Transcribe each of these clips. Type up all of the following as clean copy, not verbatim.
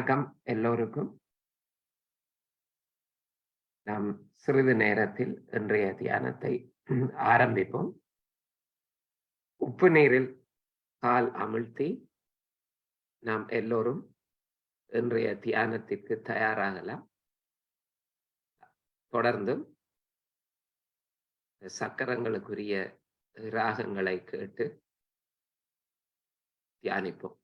வணக்கம் எல்லோருக்கும். நாம் சிறிது நேரத்தில் இன்றைய தியானத்தை ஆரம்பிப்போம். உப்பு நீரில் கால் அமிழ்த்தி நாம் எல்லோரும் இன்றைய தியானத்திற்கு தயாராகலாம். தொடர்ந்து சக்கரங்களுக்குரிய ராகங்களை கேட்டு தியானிப்போம்.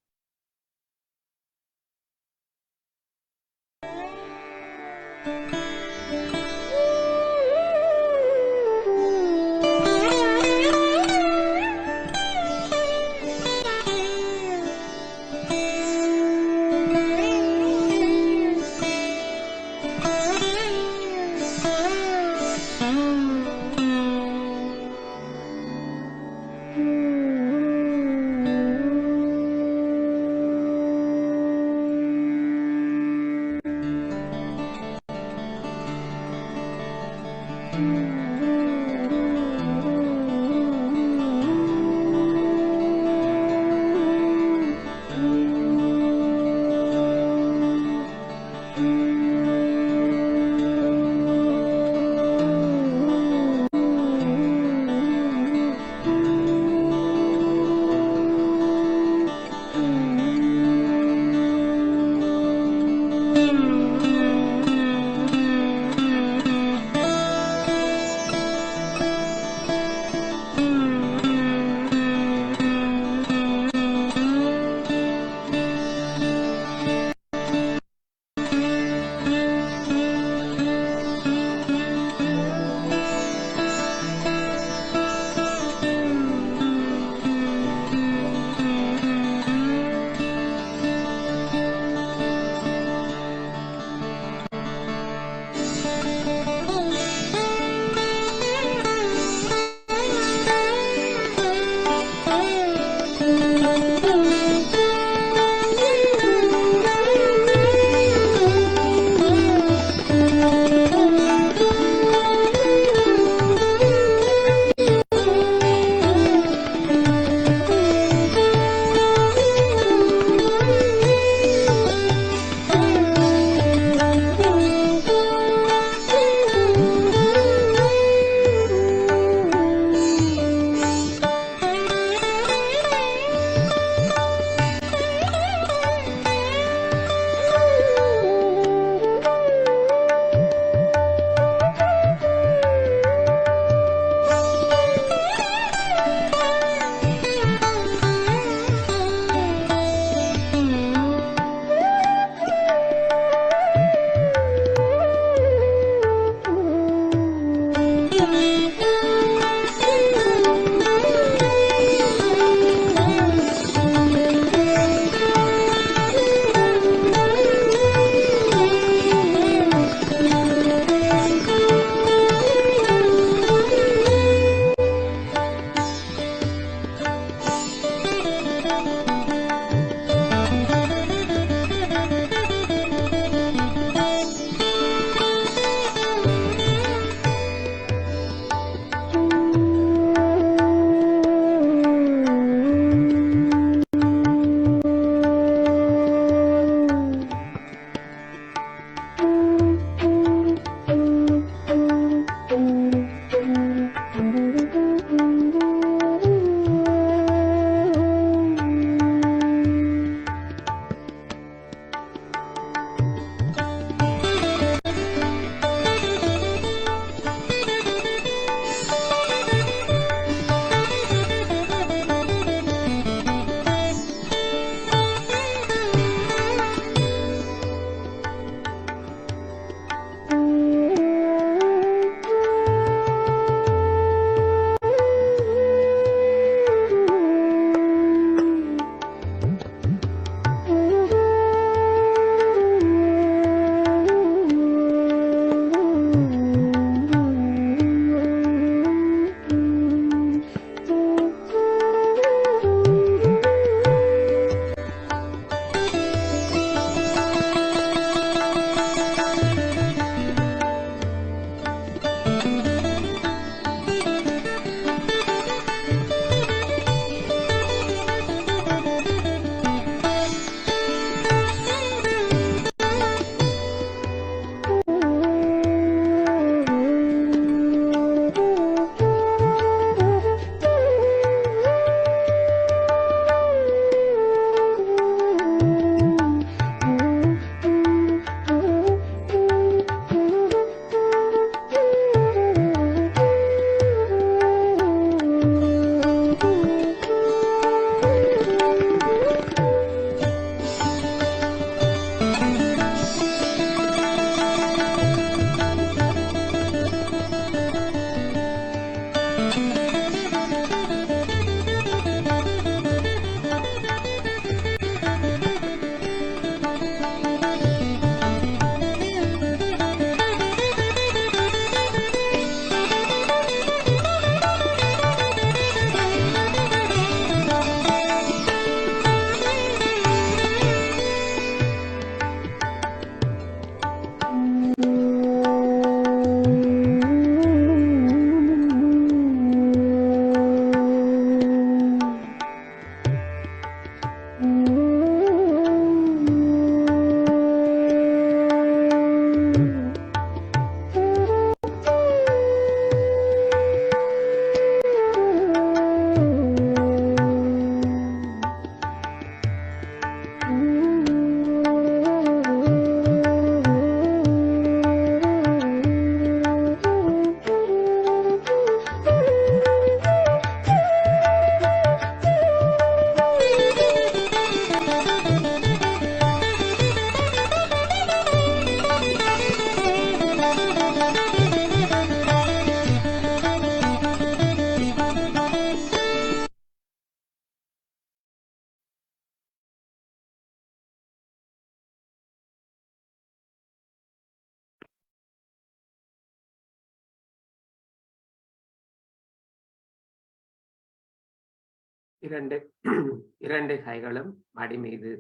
இரண்டு கைகளும் மடி மீது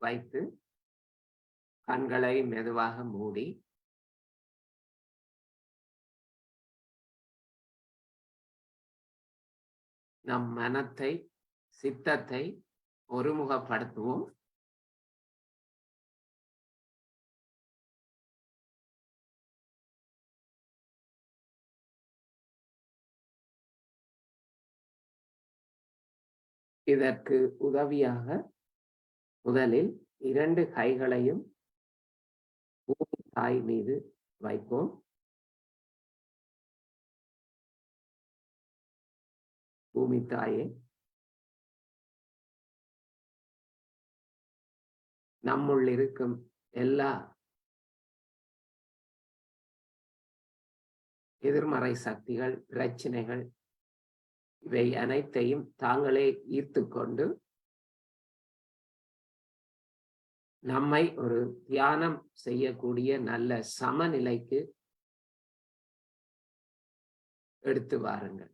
வைத்து கண்களை மெதுவாக மூடி நம் மனத்தை, சித்தத்தை ஒருமுகப்படுத்துவோம். இதற்கு உதவியாக முதலில் இரண்டு கைகளையும் பூமி தாய் மீது வைப்போம். பூமி தாயே, நம்முள் இருக்கும் எல்லா எதிர்மறை சக்திகள், பிரச்சனைகள் இவை அனைத்தையும் தாங்களே ஈர்த்து கொண்டு நம்மை ஒரு தியானம் செய்யக்கூடிய நல்ல சமநிலைக்கு எடுத்து வாருங்கள்.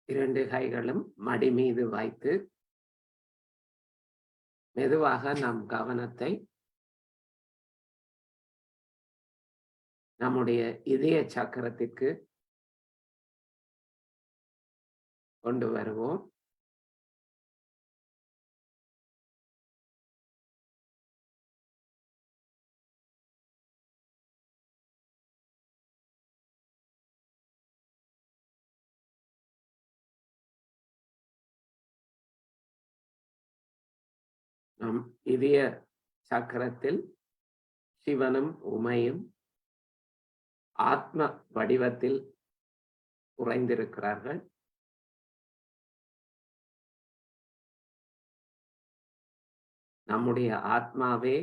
இரண்டு கைகளும் மடி மீது வைத்து மெதுவாக நம் கவனத்தை நம்முடைய இதய சக்கரத்திற்கு கொண்டு வருவோம். நம் இதய சக்கரத்தில் சிவனும் உமையும் ஆத்ம வடிவத்தில் உறைந்திருக்கிறார்கள். நம்முடைய ஆத்மாவே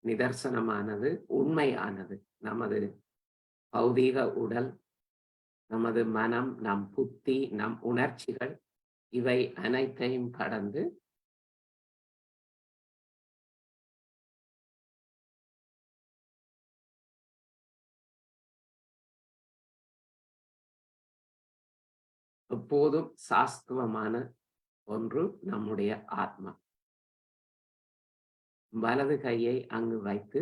நிதர்சனமானது, உண்மையானது. நமது பௌதீக உடல், நமது மனம், நம் புத்தி, நம் உணர்ச்சிகள் இவை அனைத்தையும் கடந்து எப்போதும் சாஸ்துவமான ஒன்று நம்முடைய ஆத்மா. வலது கையை அங்கு வைத்து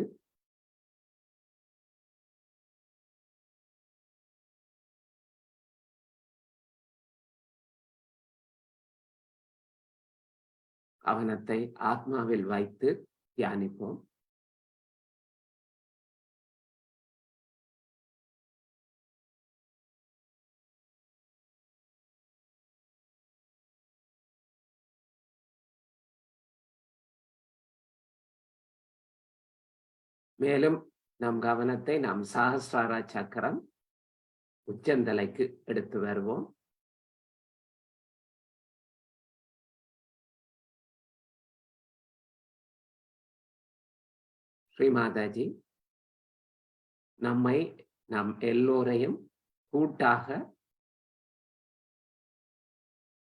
கவனத்தை ஆத்மாவில் வைத்து தியானிப்போம். மேலும் நம் கவனத்தை நம் சஹஸ்ரார சக்கரம் உச்சந்தலைக்கு எடுத்து வருவோம். ஸ்ரீமாதாஜி நம்மை, நம் எல்லோரையும் கூட்டாக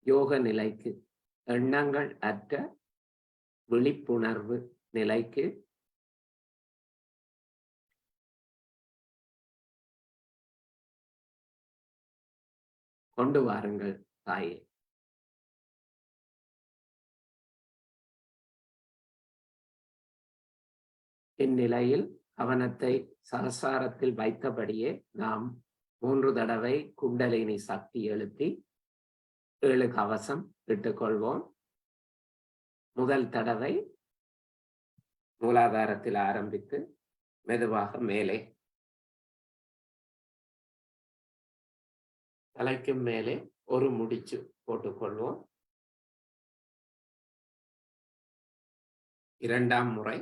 யோக நிலைக்கு, எண்ணங்கள் அற்ற விழிப்புணர்வு நிலைக்கு கொண்டு வாருங்கள் தாயே. இந்நிலையில் கவனத்தை சகசாரத்தில் வைத்தபடியே நாம் 3 தடவை குண்டலினி சக்தி எழுப்பி 7 கவசம் இட்டுக்கொள்வோம். முதல் தடவை மூலாதாரத்தில் ஆரம்பித்து மெதுவாக மேலே தலைக்கு மேலே ஒரு முடிச்சு போட்டுக்கொள்வோம். இரண்டாம் முறை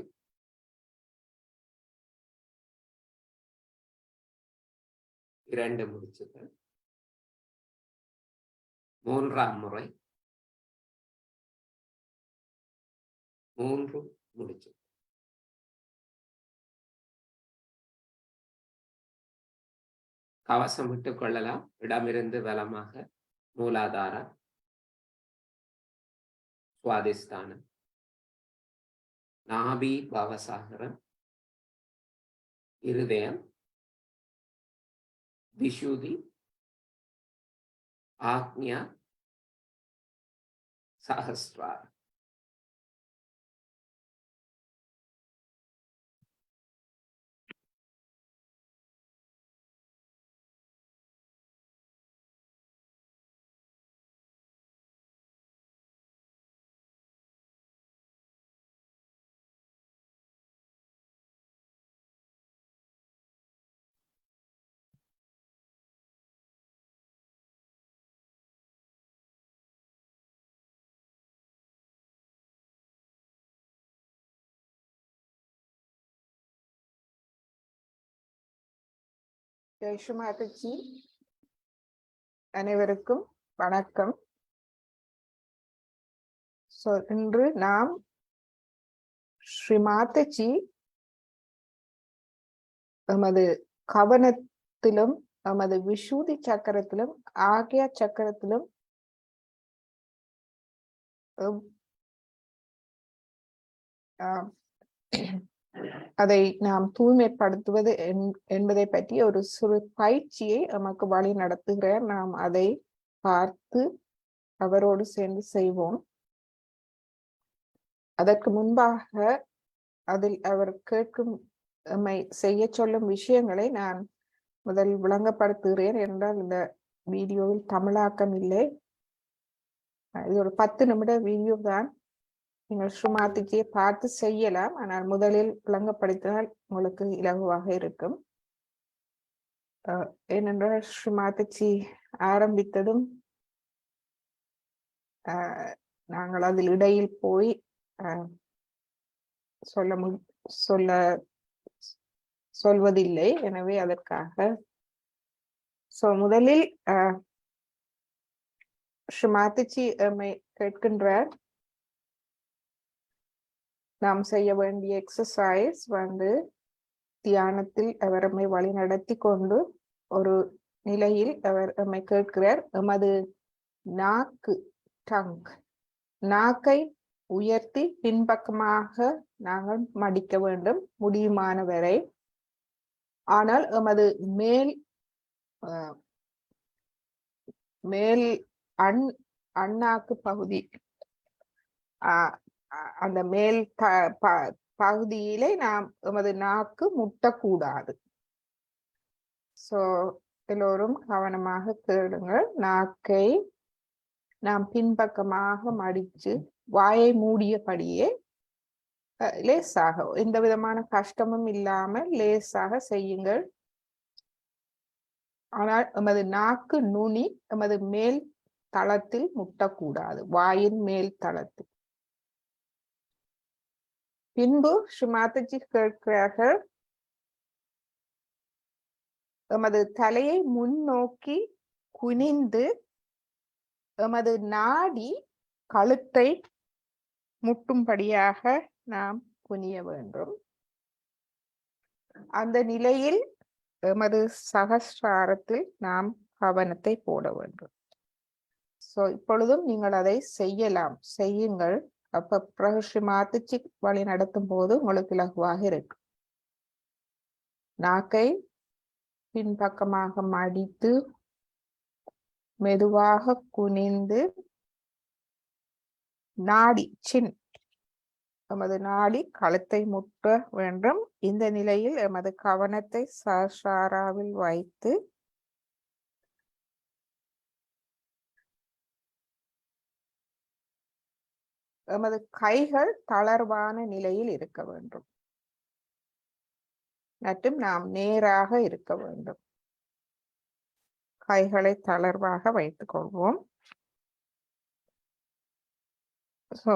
இரண்டு முடிச்சுகள். மூன்றாம் முறை மூன்று முடிச்சு. கவசம் விட்டுக் கொள்ளலாம். இடமிருந்து வலமாக மூலாதாரம், சுவாதிஸ்தானம், நாபி பவசாகரம், இருதயம், விஷுதி, ஆக்ஞா, சஹஸ்ராரம். ஜெய்ஷு மாதாஜி, அனைவருக்கும் வணக்கம். இன்று நாம் ஸ்ரீ மாதாஜி எமது கவனத்திலும் எமது விஷுதி சக்கரத்திலும் ஆக்ஞா சக்கரத்திலும் அதை நாம் தூய்மைப்படுத்துவது என்பதை பற்றி ஒரு சிறு பயிற்சியை நமக்கு வழி நடத்துகிறார். நாம் அதை பார்த்து அவரோடு சேர்ந்து செய்வோம். அதற்கு முன்பாக அதில் அவர் கேட்கும் செய்ய சொல்லும் விஷயங்களை நான் முதல் விளங்கப்படுத்துகிறேன். என்றால் இந்த வீடியோவில் தமிழாக்கம் இல்லை. இது ஒரு 10 நிமிட வீடியோ தான். நீங்கள் ஸ்ரீ மாதாஜியை பார்த்து செய்யலாம். ஆனால் முதலில் விளங்கப்படுத்தினால் உங்களுக்கு இலகுவாக இருக்கும். ஏனென்றால் ஸ்ரீ மாதாஜி ஆரம்பித்ததும் நாங்கள் அதில் இடையில் போய் சொல்வதில்லை. எனவே அதற்காக முதலில் ஸ்ரீ மாதாஜி கேட்கின்றார், நாம் செய்ய வேண்டிய எக்ஸசைஸ் தியானத்தில் அவர் நம்மை வழி நடத்தி கொண்டு ஒரு நிலையில் அவர் நம்மை கேட்கிறார். எமது நாக்கை உயர்த்தி பின்பக்கமாக நாங்கள் மடிக்க வேண்டும் முடியுமான வரை. ஆனால் எமது மேல் அண்ணாக்கு பகுதி, அந்த மேல் பகுதியிலே நாம் எமது நாக்கு முட்டக்கூடாது. எல்லோரும் கவனமாக கேளுங்கள். நாக்கை நாம் பின்பக்கமாக மடிச்சு வாயை மூடியபடியே லேசாக, எந்த விதமான கஷ்டமும் இல்லாமல் லேசாக செய்யுங்கள். ஆனால் எமது நாக்கு நுனி எமது மேல் தளத்தில் முட்டக்கூடாது, வாயின் மேல் தளத்தில். பின்பு ஸ்ரீ மாதாஜி கேட்கிறார்கள், எமது தலையை முன்னோக்கி குனிந்து எமது நாடி கழுத்தை முட்டும்படியாக நாம் குனிய வேண்டும். அந்த நிலையில் எமது சகஸ்ராரத்தில் நாம் கவனத்தை போட வேண்டும். இப்பொழுதும் நீங்கள் அதை செய்யுங்கள். அப்ப பிறகு ஸ்ரீ மாதாஜி வழி நடத்தும் போது உங்களுக்கு இலகுவாக இருக்கு. நாக்கை பின்பக்கமாக மடித்து மெதுவாக குனிந்து எமது நாடி கழுத்தை முட்ட வேண்டும். இந்த நிலையில் எமது கவனத்தை சஹஸ்ராராவில் வைத்து எமது கைகள் தளர்வான நிலையில் இருக்க வேண்டும் மற்றும் நாம் நேராக இருக்க வேண்டும். கைகளை தளர்வாக வைத்துக் கொள்வோம்.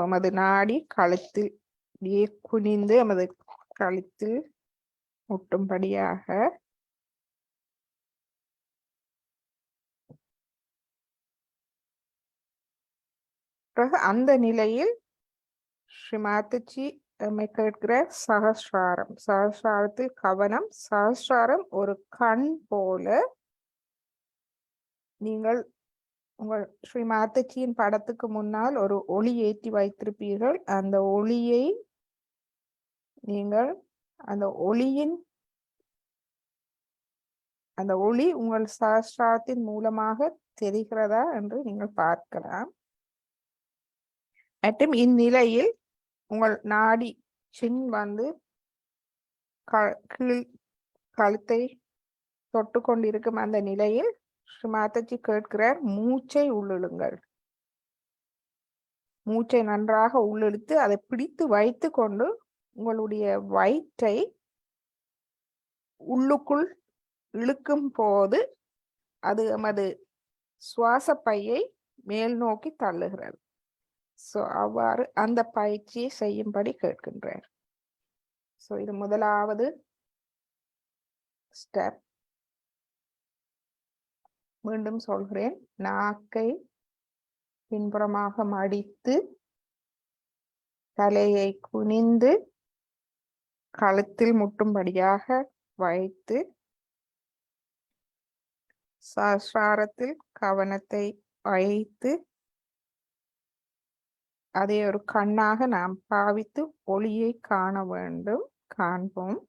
எமது நாடி கழுத்தில் குனிந்து எமது கழுத்தில் முட்டும்படியாக பிறகு அந்த நிலையில் ஸ்ரீ மாதாஜி நம்மை கேட்கிற சகஸ்ராரம். சகஸ்ராரத்தில் கவனம். சகஸ்ராரம் ஒரு கண் போல. நீங்கள் உங்கள் ஸ்ரீ மாதாஜியின் படத்துக்கு முன்னால் ஒரு ஒளி ஏற்றி வைத்திருப்பீர்கள். அந்த ஒளியை நீங்கள் அந்த ஒளி உங்கள் சகஸ்ராரத்தின் மூலமாக தெரிகிறதா என்று நீங்கள் பார்க்கலாம். மற்றும் இந்நிலையில் உங்கள் நாடி சின் வந்து கீழ் கழுத்தை தொட்டு கொண்டிருக்கும் அந்த நிலையில் ஸ்ரீ மாதாஜி கேட்கிறார், மூச்சை உள்ளிழுங்கள். மூச்சை நன்றாக உள்ளிழுத்து அதை பிடித்து வைத்து கொண்டு உங்களுடைய வயிற்றை உள்ளுக்குள் இழுக்கும் போது அது நமது சுவாச பையை மேல் நோக்கி தள்ளுகிறது. அவ்வாறு அந்த பயிற்சியை செய்யும்படி கேட்கின்றார். இது முதலாவது ஸ்டெப். மீண்டும் சொல்கிறேன், நாக்கை பின்புறமாக மடித்து தலையை குனிந்து கழுத்தில் முட்டும்படியாக வைத்து சஹஸ்ராரத்தில் கவனத்தை வைத்து அதை ஒரு கண்ணாக நாம் பாவித்து ஒளியை காண வேண்டும். காண்போம்.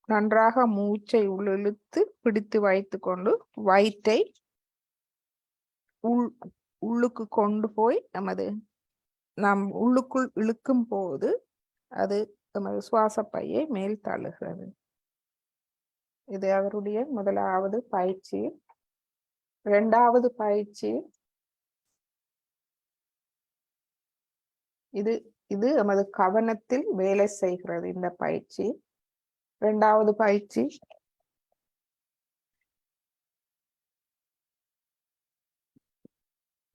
நன்றாக மூச்சை உள்ளிழுத்து பிடித்து வைத்து கொண்டு வயிற்றை உள்ளுக்கு கொண்டு போய் நாம் உள்ளுக்குள் இழுக்கும் போது அது நமது சுவாச பையை மேல் தள்ளுகிறது. இது அவருடைய முதலாவது பயிற்சி. இரண்டாவது பயிற்சி இது நமது கவனத்தில் வேலை செய்கிறது. இந்த பயிற்சி இரண்டாவது பயிற்சி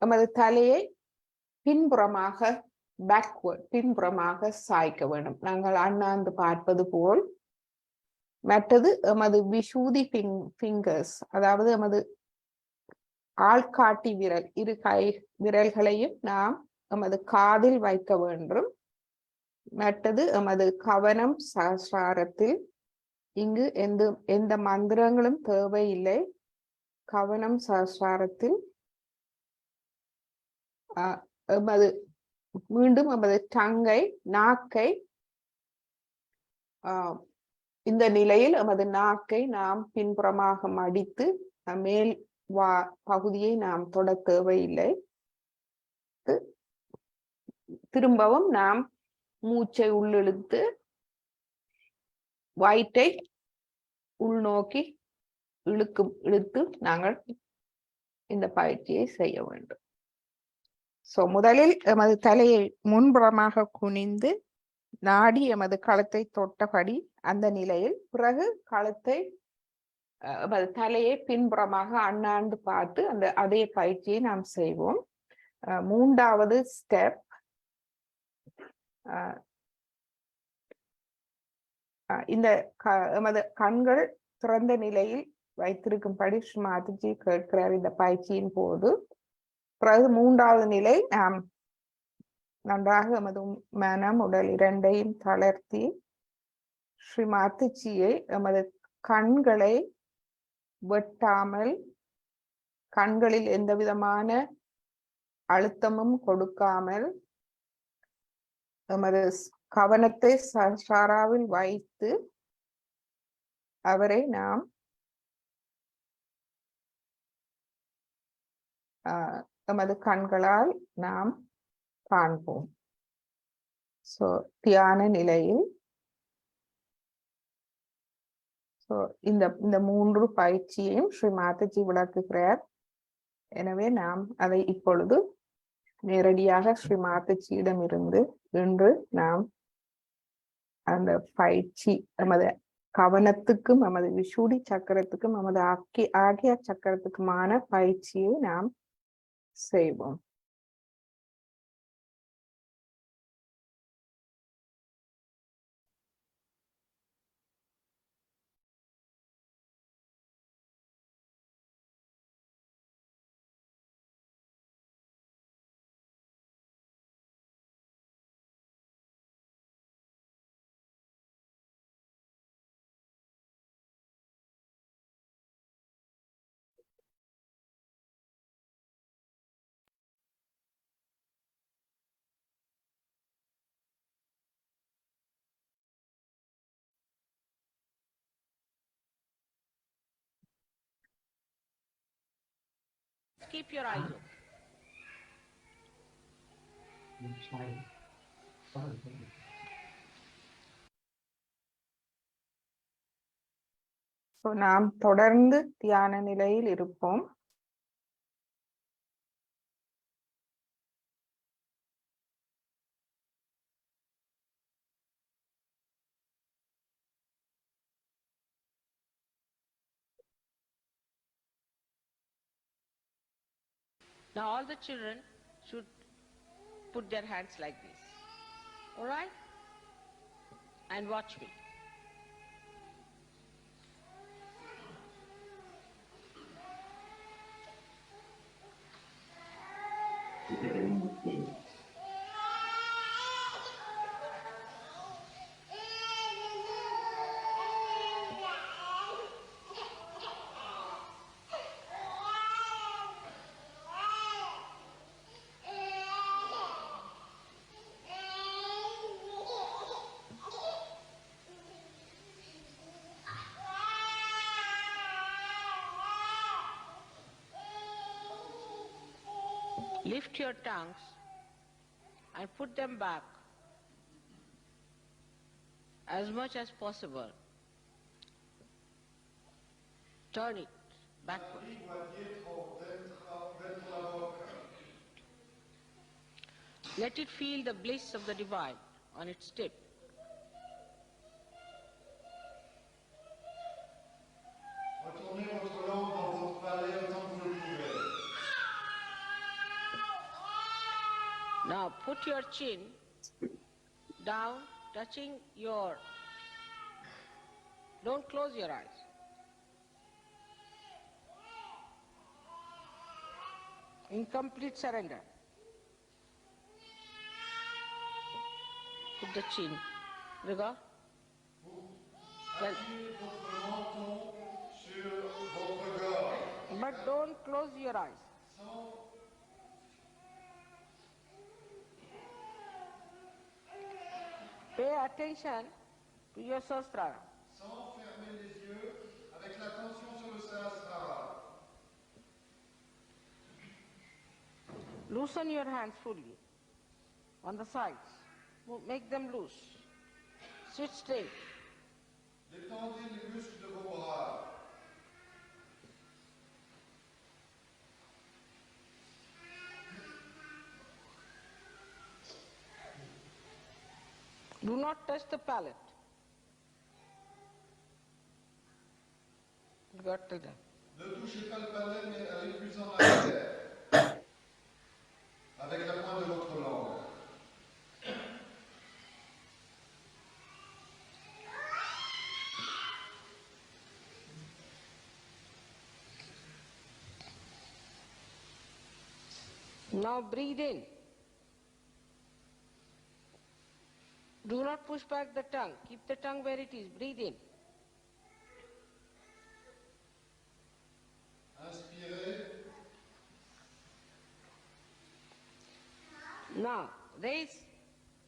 நமது தலையை பின்புறமாக பின்புறமாக சாய்க்க வேண்டும். நாங்கள் அண்ணாந்து பார்ப்பது போல். மற்றது எமது விஷூதி ஃபிங்கர்ஸ், அதாவது எமது ஆள்காட்டி விரல், இரு கை விரல்களையும் நாம் எமது காதில் வைக்க வேண்டும். மற்றது எமது கவனம் சஹஸ்ராரத்தில். இங்கு எந்த மந்திரங்களும் தேவையில்லை. கவனம் சஹஸ்ராரத்தில். மீண்டும் எமது நாக்கை இந்த நிலையில் எமது நாக்கை நாம் பின்புறமாக மடித்து மேல் பகுதியை நாம் தொட தேவையில்லை. திரும்பவும் நாம் மூச்சை உள்ளிழுத்து வயிற்றை உள்நோக்கி இழுத்து நாங்கள் இந்த பயிற்சியை செய்ய வேண்டும். முதலில் எமது தலையை முன்புறமாக குனிந்து நாடி எமது கழுத்தை தொட்டபடி அந்த நிலையில், பிறகு தலையை பின்புறமாக அண்ணாந்து பார்த்து அதே பயிற்சியை நாம் செய்வோம். மூன்றாவது ஸ்டெப், இந்த எமது கண்கள் திறந்த நிலையில் வைத்திருக்கும்படி ஸ்ரீ மாதாஜி கேட்கிறார் இந்த பயிற்சியின் போது. பிறகு மூன்றாவது நிலை, நாம் நன்றாக எமது மனம் உடல் இரண்டையும் தளர்த்தி ஸ்ரீ மாதாஜியை எமது கண்களை வெட்டாமல், கண்களில் எந்த விதமான அழுத்தமும் கொடுக்காமல் எமது கவனத்தை சஹஸ்ராராவில் வைத்து அவரை நாம் எமது கண்களால் நாம் காண்போம். தியான நிலையில் இந்த மூன்று பயிற்சியையும் ஸ்ரீ மாதாஜி விளக்குகிறார். எனவே நாம் அதை இப்பொழுது நேரடியாக ஸ்ரீ மாதச்சியிடம் இருந்து இன்று நாம் அந்த பயிற்சி நமது கவனத்துக்கும் நமது விஷுடி சக்கரத்துக்கும் நமது ஆகிய சக்கரத்துக்குமான பயிற்சியை நாம் செய்வோம். Keep your eyes open. நாம் தொடர்ந்து தியான நிலையில் இருப்போம். Now all the children should put their hands like this. All right? And watch me. Lift your tongues and put them back as much as possible. Turn it backward. Let it feel the bliss of the divine on its tip. Retournez votre langue dans votre palais autant que vous le pouvez. Now put your chin down, touching your... Don't close your eyes. In complete surrender. Put the chin. Regarde. Well, Votre menton sur votre gorge. but don't close your eyes. Pay attention to your Sahasrara. Sans fermer les yeux, avec l'attention sur le Sahasrara. Loosen your hands fully on the sides. Make them loose. Sit straight. Détendez les muscles de vos bras. Do not touch the palate. Got to them. Ne touchez pas le palais, mais allez plus en arrière. Avec la pointe de votre langue. Now breathe in. Do not push back the tongue. Keep the tongue where it is. Breathe in. Inspirez. Now raise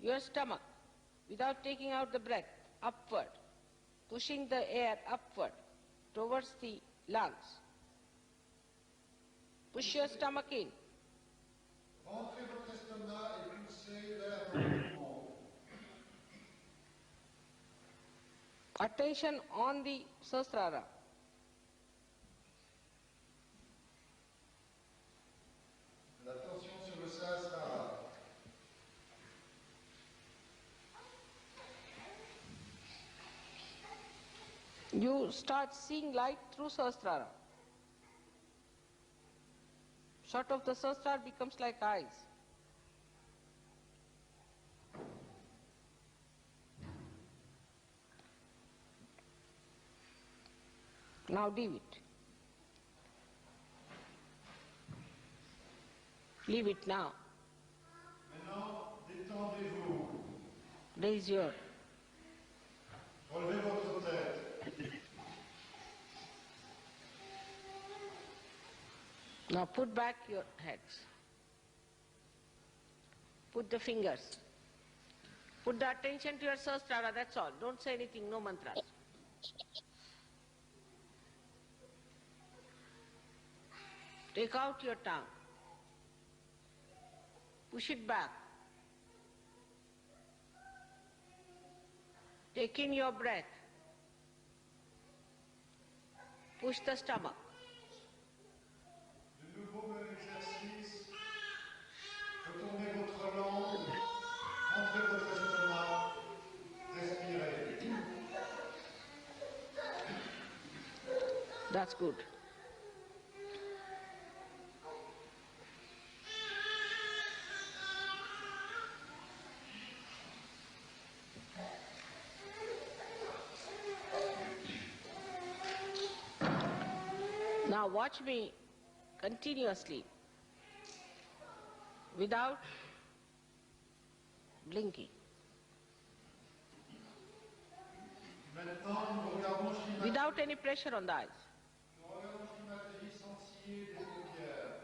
your stomach without taking out the breath upward, pushing the air upward towards the lungs. Push your stomach in. Rentrez votre estomac et poussez vers vos poumons. Attention on the Sahasrara. you start seeing light through Sahasrara. Sort of the Sahasrara becomes like eyes. Now leave it. Leave it now. Maintenant, détendez-vous. Raise your. Relevez votre tête. Now put back your heads. Put the fingers. Put the attention to your Sahasrara, that's all. Don't say anything, no mantras. Take out your tongue. Push it back. Take in your breath. Push the stomach. De nouveau, même exercice. Retournez votre langue. Rentrez votre estomac. Respirez. That's good. Now watch me continuously without blinking. Maintenant, nous regardons Srimati. Without any pressure on the eyes. Nous regardons Srimati sans scier des paupières.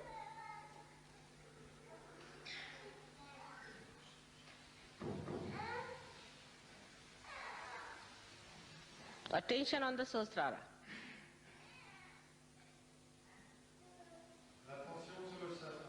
Attention on the Sahasrara. L'attention sur le Sahasrara.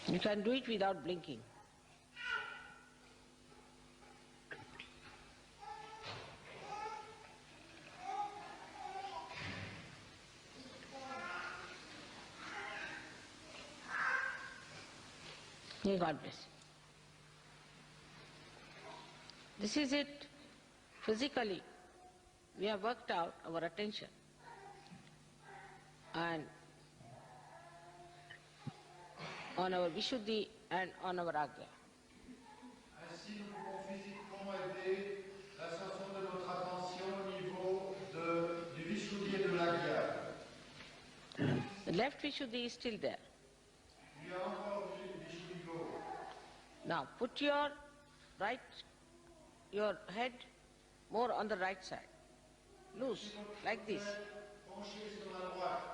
You can do it without blinking. May God bless you. This is it. Physically, we have worked out our attention. And on our Vishuddhi and on our Agya. Ainsi, nous pouvons physiquement aider l'ascension de notre attention au niveau du Vishuddhi et de l'Agya. The left Vishuddhi is still there. Il y a encore du Vishuddhi gauche. Now put your head more on the right side. Loose, like this. Penchez sur la droite.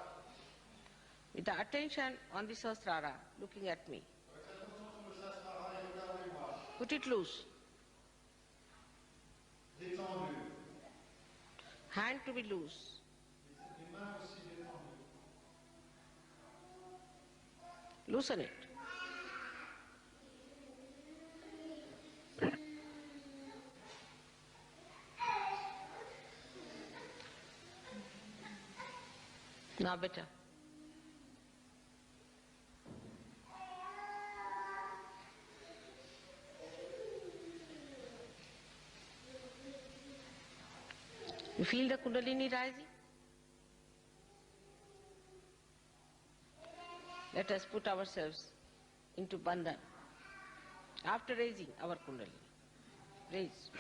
With the attention on the Sahasrara, looking at me. Avec l'attention sur le Sahasrara et regardez-moi. Put it loose. Détendu. Hand to be loose. Les mains aussi détendues. Loosen it. Now better. You feel the Kundalini rising? Let us put ourselves into bandhan. After raising our Kundalini. Raise.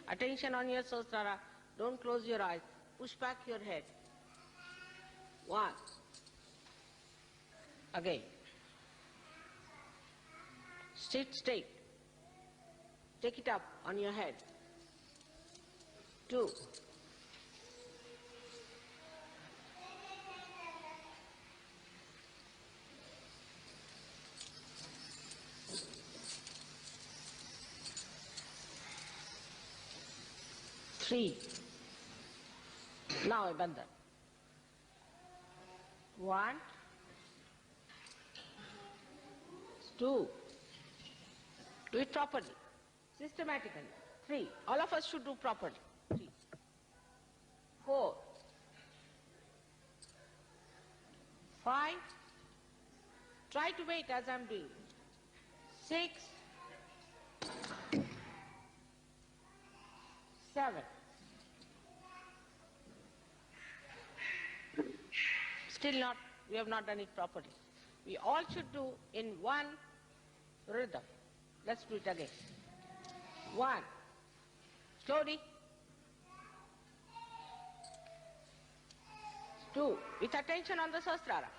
Attention on your Sahasrara. Don't close your eyes. Push back your head. One. Again. Sit straight. Take it up on your head. 2. Three. Now a bandhan. 1, 2. Do it properly, systematically. 3. All of us should do properly. 3. 4. 5. Try to wait as I'm doing. 6. 7. Still not, we have not done it properly. We all should do in one rhythm. Let's do it again. 1. Slowly. 2. With attention on the Sahasrara.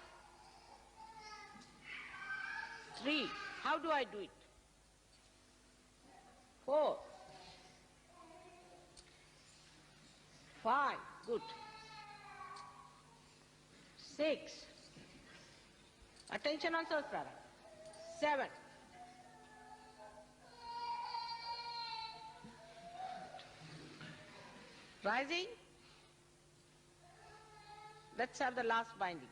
3. How do I do it? 4. 5. Good. 6. Attention on Sahasrara. 7. Rising. Let's have the last binding.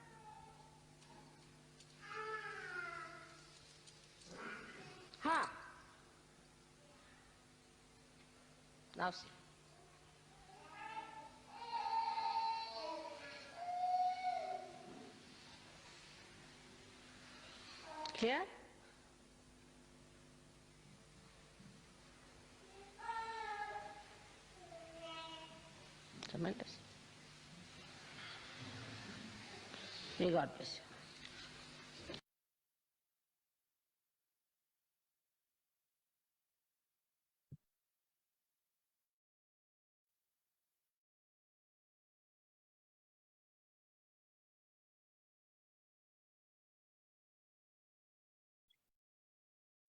Ha! Now see. Clear? Tremendous. May God bless you.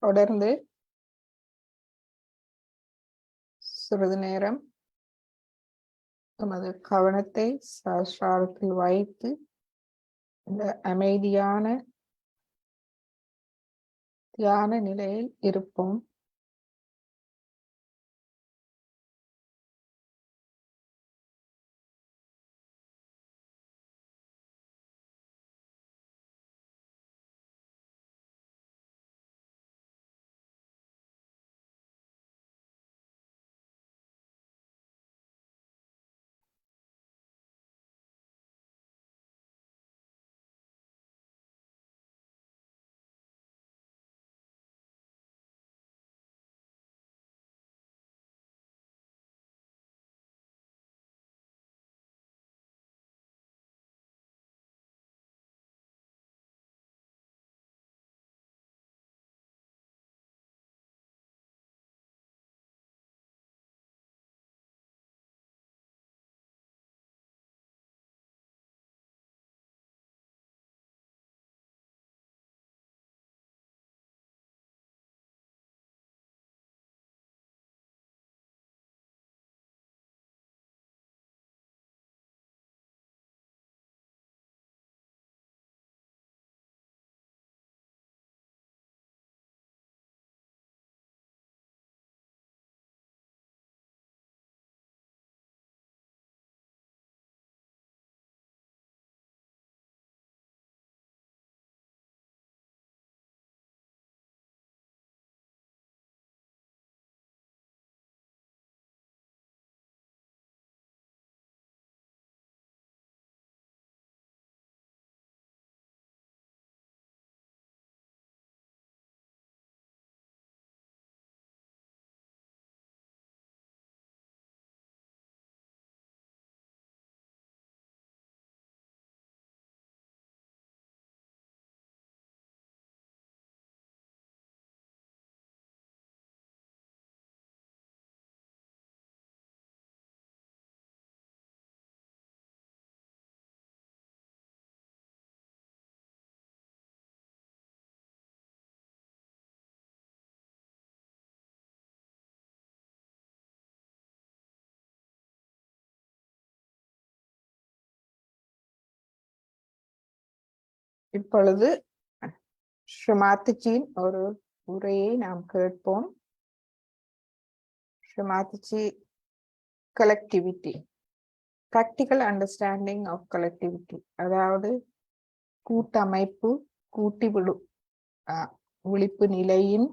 தொடர்ந்து சிறிது நேரம் நமது கவனத்தை சஹஸ்ராரத்தில் வைத்து இந்த அமைதியான தியான நிலையில் இருப்போம். இப்பொழுது ஸ்ரீமாத்திஜியின் ஒரு உரையை நாம் கேட்போம். ஸ்ரீமாத்திஜி, collectivity, practical understanding of collectivity, அதாவது கூட்டமைப்பு, கூட்டி விழிப்பு நிலையின்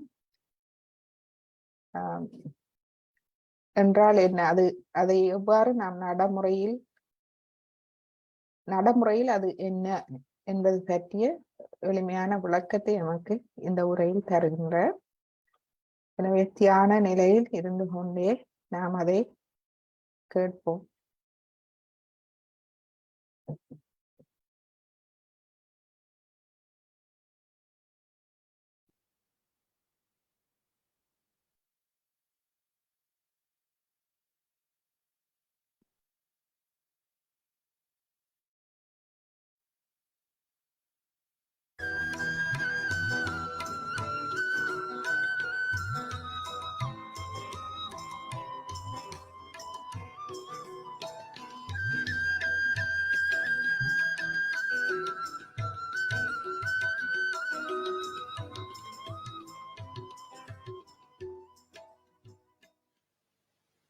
என்றால் என்ன, அதை எவ்வாறு நாம் நடைமுறையில் அது என்ன என்பது பற்றிய எளிமையான விளக்கத்தை நமக்கு இந்த உரையில் தருகின்றார். எனவே தியான நிலையில் இருந்து கொண்டே நாம் அதை கேட்போம்.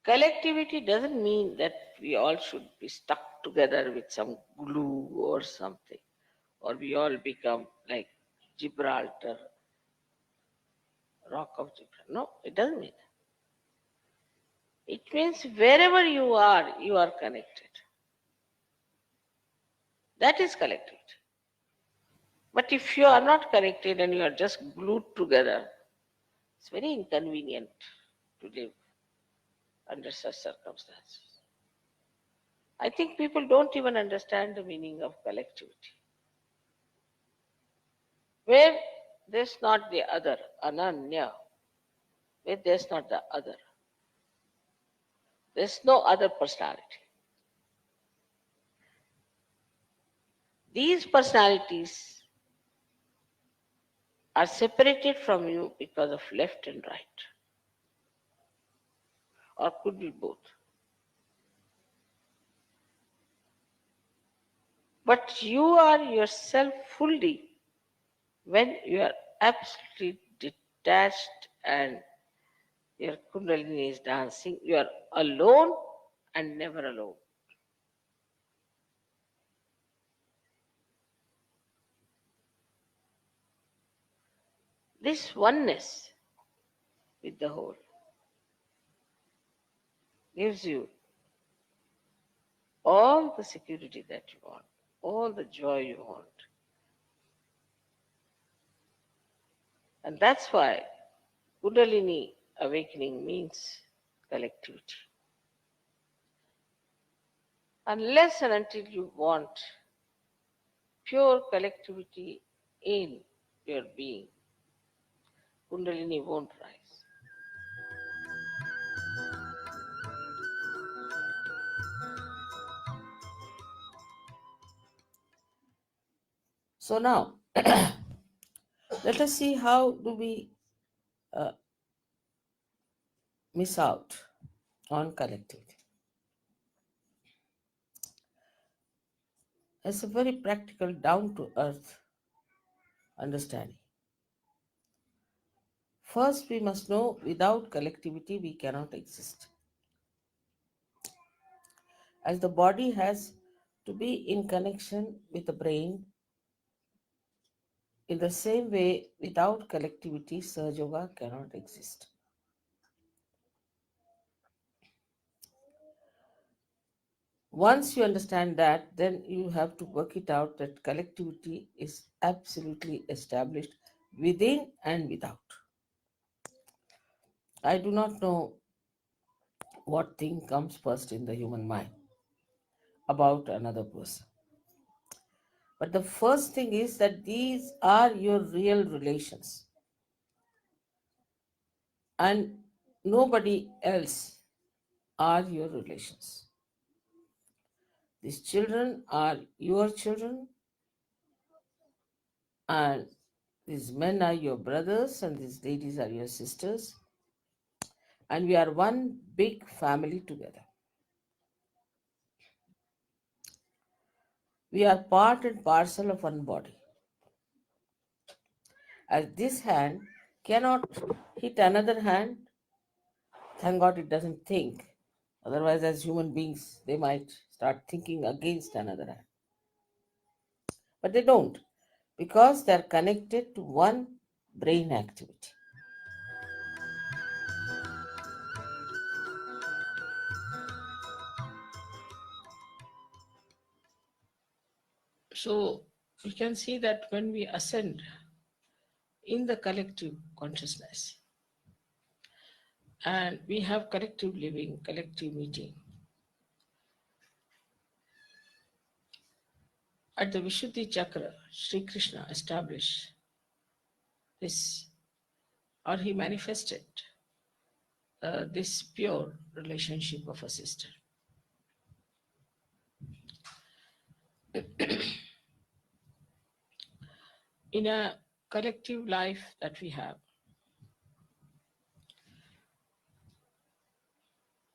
Collectivity doesn't mean that we all should be stuck together with some glue or something, or we all become like Gibraltar, Rock of Gibraltar. No, it doesn't mean that. It means wherever you are connected. That is collectivity. But if you are not connected and you are just glued together, it's very inconvenient to live under such circumstances. I think people don't even understand the meaning of collectivity. Where there's not the other, ananya, where there's not the other, there's no other personality. These personalities are separated from you because of left and right, or could be both. But you are yourself fully when you are absolutely detached and your Kundalini is dancing. You are alone and never alone. This oneness with the whole gives you all the security that you want, all the joy you want. And that's why Kundalini awakening means collectivity. Unless and until you want pure collectivity in your being, Kundalini won't rise. So now, let us see how do we miss out on collectivity. It's a very practical, down-to-earth understanding. First, we must know without collectivity we cannot exist. As the body has to be in connection with the brain, in the same way, without collectivity, Sahaja Yoga cannot exist. Once you understand that, then you have to work it out that collectivity is absolutely established within and without. I do not know what thing comes first in the human mind about another person. But the first thing is that these are your real relations. And nobody else are your relations. These children are your children, and these men are your brothers, and these ladies are your sisters. And we are one big family together. We are part and parcel of one body. As this hand cannot hit another hand, thank God it doesn't think. Otherwise, as human beings, they might start thinking against another hand. But they don't, because they're connected to one brain activity. So we can see that when we ascend in the collective consciousness and we have collective living, collective meeting, at the Vishuddhi Chakra, Sri Krishna established this, or he manifested this pure relationship of a sister. In a collective life that we have,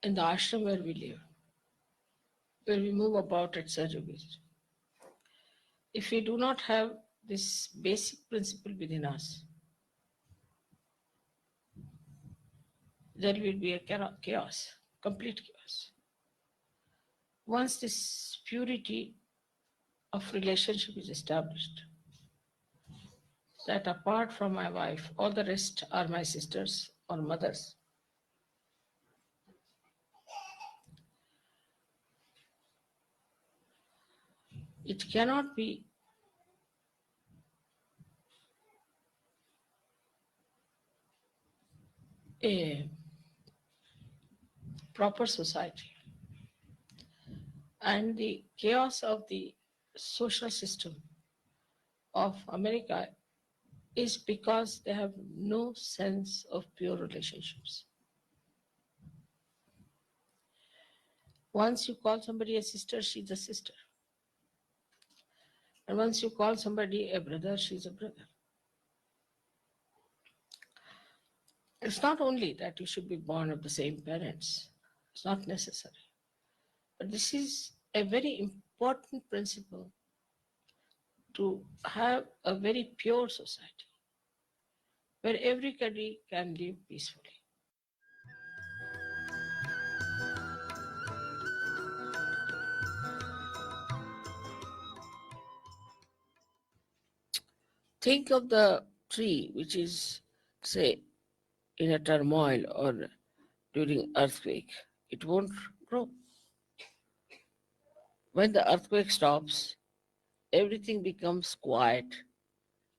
in the ashram where we live, where we move about at Sahajagar, if we do not have this basic principle within us, there will be a chaos, complete chaos. Once this purity of relationship is established, that apart from my wife, all the rest are my sisters or mothers. It cannot be a proper society. And the chaos of the social system of America is because they have no sense of pure relationships. Once you call somebody a sister, she's a sister. And once you call somebody a brother, she's a brother. It's not only that you should be born of the same parents, it's not necessary. But this is a very important principle to have a very pure society where everybody can live peacefully. Think of the tree which is, say, in a turmoil or during earthquake. It won't grow. When the earthquake stops, everything becomes quiet,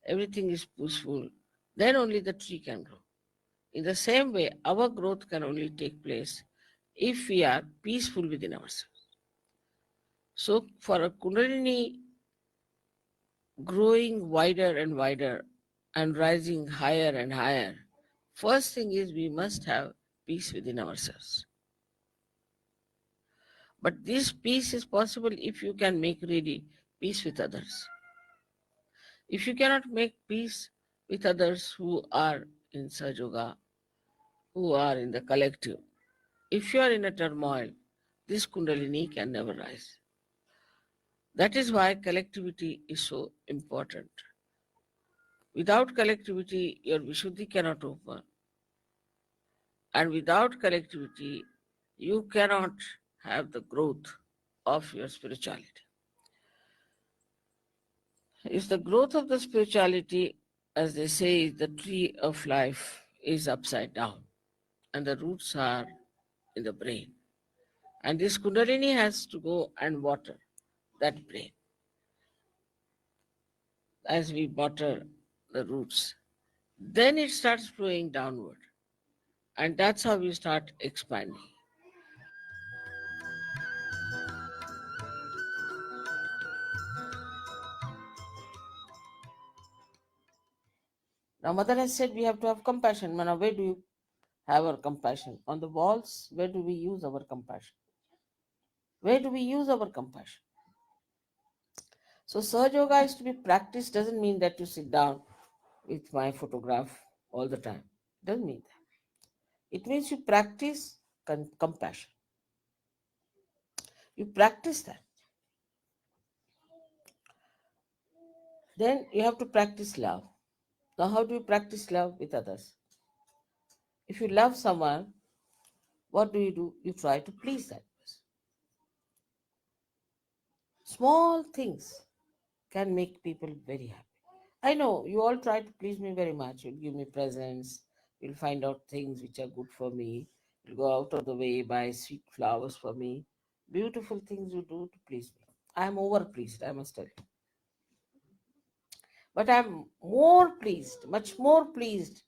everything is peaceful, then only the tree can grow. In the same way, our growth can only take place if we are peaceful within ourselves. So, for a Kundalini growing wider and wider and rising higher and higher, first thing is we must have peace within ourselves. But this peace is possible if you can make really peace with others. If you cannot make peace with others who are in Sahaja, who are in the collective, if you are in a turmoil, this Kundalini can never rise. That is why collectivity is so important. Without collectivity, your Vishuddhi cannot open. And without collectivity, you cannot have the growth of your spirituality. If the growth of the spirituality, as they say, the tree of life is upside down and the roots are in the brain. And this Kundalini has to go and water that brain as we water the roots. Then it starts flowing downward. And that's how we start expanding. Now, Mother has said we have to have compassion. Now, where do you have our compassion? On the walls, where do we use our compassion? Where do we use our compassion? So, Sahaja Yoga is to be practiced, doesn't mean that you sit down with my photograph all the time. Doesn't mean that. It means you practice compassion. You practice that. Then you have to practice love. Now, how do you practice love with others? If you love someone, what do? You try to please that person. Small things can make people very happy. I know you all try to please me very much. You'll give me presents, you'll find out things which are good for me, you'll go out of the way, buy sweet flowers for me. Beautiful things you do to please me. I'm over pleased, I must tell you. But I'm more pleased, much more pleased,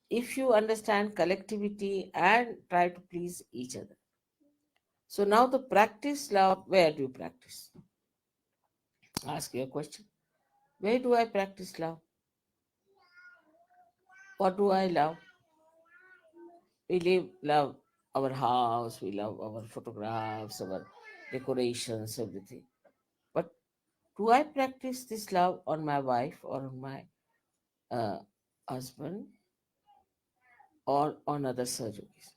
if you understand collectivity and try to please each other. So now the practice love, where do you practice? Ask you a question. Where do I practice love? What do I love? Love our house, we love our photographs, our decorations, everything. But do I practice this love on my wife or on my husband or on other surgeries?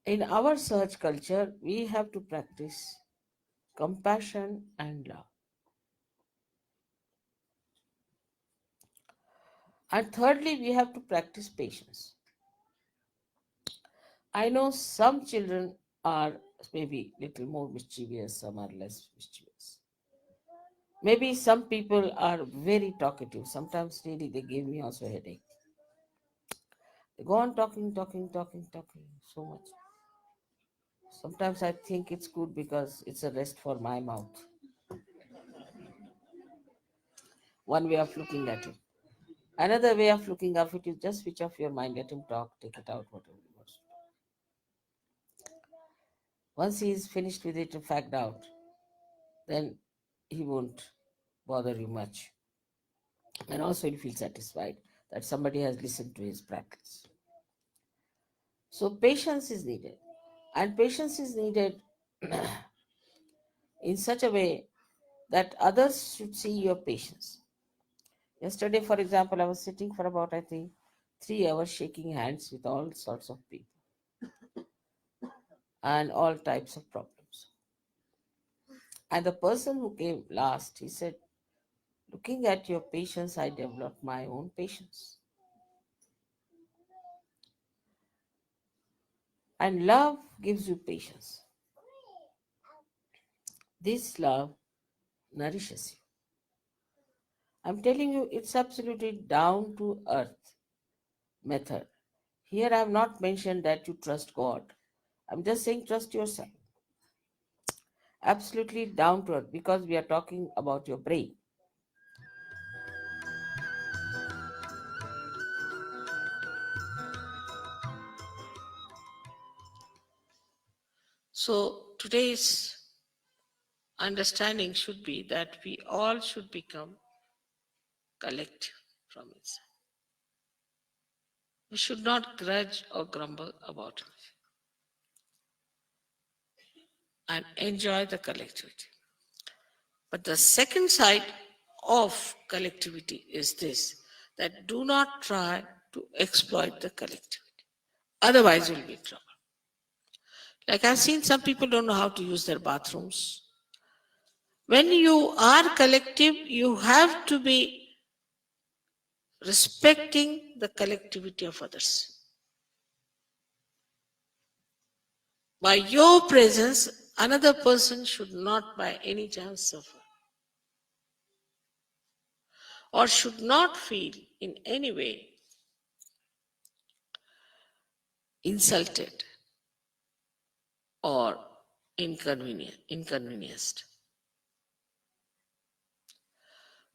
In our search culture, we have to practice compassion and love. And thirdly, we have to practice patience. I know some children are maybe little more mischievous, some are less mischievous. Maybe some people are very talkative. Sometimes really they give me also a headache. They go on talking so much. Sometimes I think it's good because it's a rest for my mouth. One way of looking at it. Another way of looking at it is just switch off your mind, let him talk, take it out, whatever he wants. Once he is finished with it, fagged out, then he won't bother you much. And also he'll feel satisfied that somebody has listened to his practice. So patience is needed. And patience is needed in such a way that others should see your patience. Yesterday, for example, I was sitting for about, I think, 3 hours shaking hands with all sorts of people and all types of problems. And the person who came last, he said, looking at your patience, I developed my own patience. And love gives you patience. This love nourishes you. I'm telling you, it's absolutely down to earth method. Here I have not mentioned that you trust God. I'm just saying trust yourself. Absolutely down to earth, because we are talking about your brain. So today's understanding should be that we all should become collective from inside. We should not grudge or grumble about it and enjoy the collectivity. But the second side of collectivity is this, that do not try to exploit the collectivity. Otherwise, you'll be in trouble. Like I've seen some people don't know how to use their bathrooms. When you are collective, you have to be respecting the collectivity of others. By your presence, another person should not by any chance suffer or should not feel in any way insulted or inconvenienced.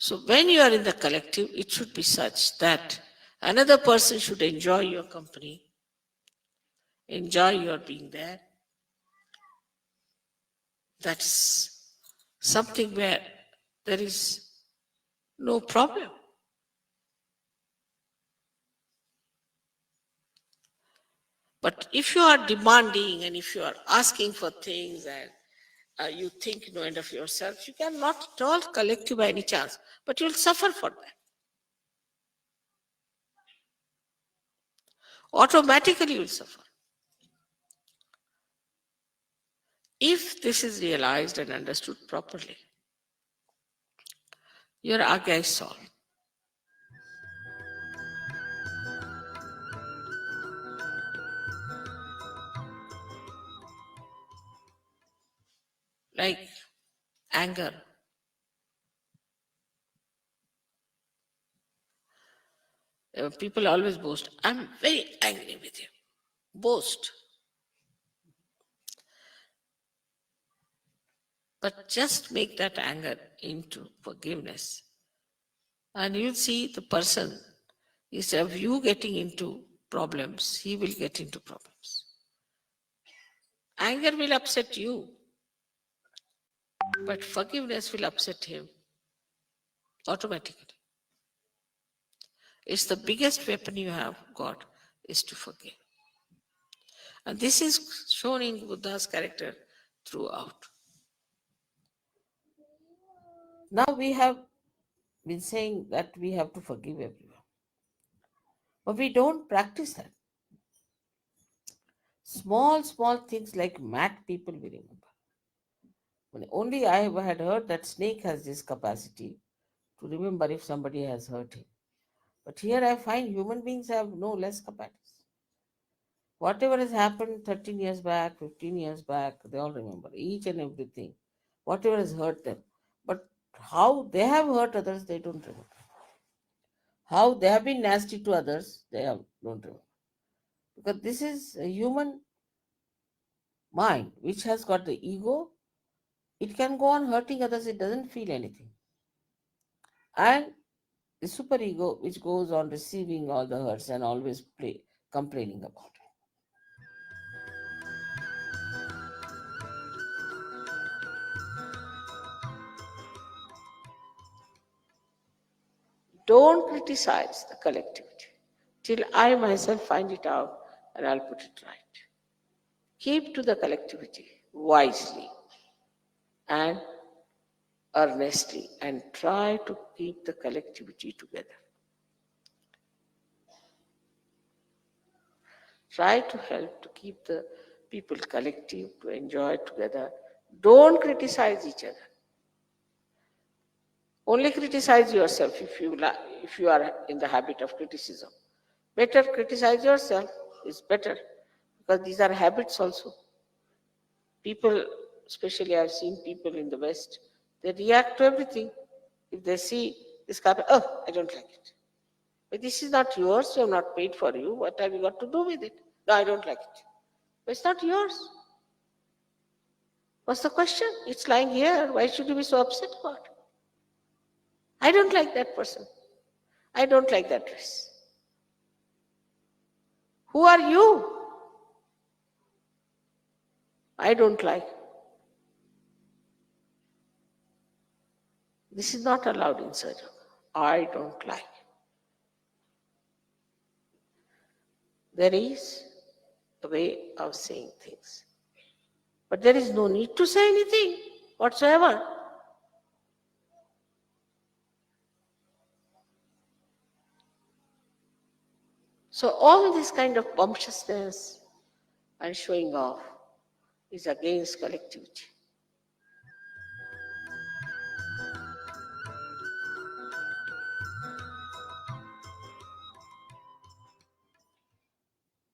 So when you are in the collective, it should be such that another person should enjoy your company, enjoy your being there. That's something where there is no problem. But if you are demanding and if you are asking for things and you think no end of yourself, you cannot at all collective by any chance, but you'll suffer for that. Automatically you'll suffer. this is realized and understood properly, your agya is solved. Like anger. People always boast, I'm very angry with you. Boast. But just make that anger into forgiveness. And you'll see the person, instead of you getting into problems, he will get into problems. Anger will upset you, but forgiveness will upset him automatically. It's the biggest weapon you have got is to forgive. And this is shown in Buddha's character throughout. Now we have been saying that we have to forgive everyone. But we don't practice that. Small things like mad people we remember. Only I had heard that snake has this capacity to remember if somebody has hurt him. But here I find human beings have no less capacity. Whatever has happened 13 years back, 15 years back, they all remember each and everything. Whatever has hurt them. But how they have hurt others, they don't remember. How they have been nasty to others, don't remember. Because this is a human mind which has got the ego. It can go on hurting others, it doesn't feel anything. And the superego which goes on receiving all the hurts and always complaining about it. Don't criticize the collectivity till I myself find it out and I'll put it right. Keep to the collectivity wisely and earnestly and try to keep the collectivity together. Try to help to keep the people collective, to enjoy together. Don't criticize each other. Only criticize yourself if you are in the habit of criticism. Better criticize yourself is better, because these are habits also. People, especially I've seen people in the West, they react to everything. If they see this carpet, oh, I don't like it. But this is not yours, you have not paid for you. What have you got to do with it? No, I don't like it. But it's not yours. What's the question? It's lying here. Why should you be so upset about it? I don't like that person. I don't like that dress. Who are you? I don't like. This is not allowed in Sahaja. I don't like. There is a way of saying things. But there is no need to say anything whatsoever. So all this kind of bumptiousness and showing off is against collectivity.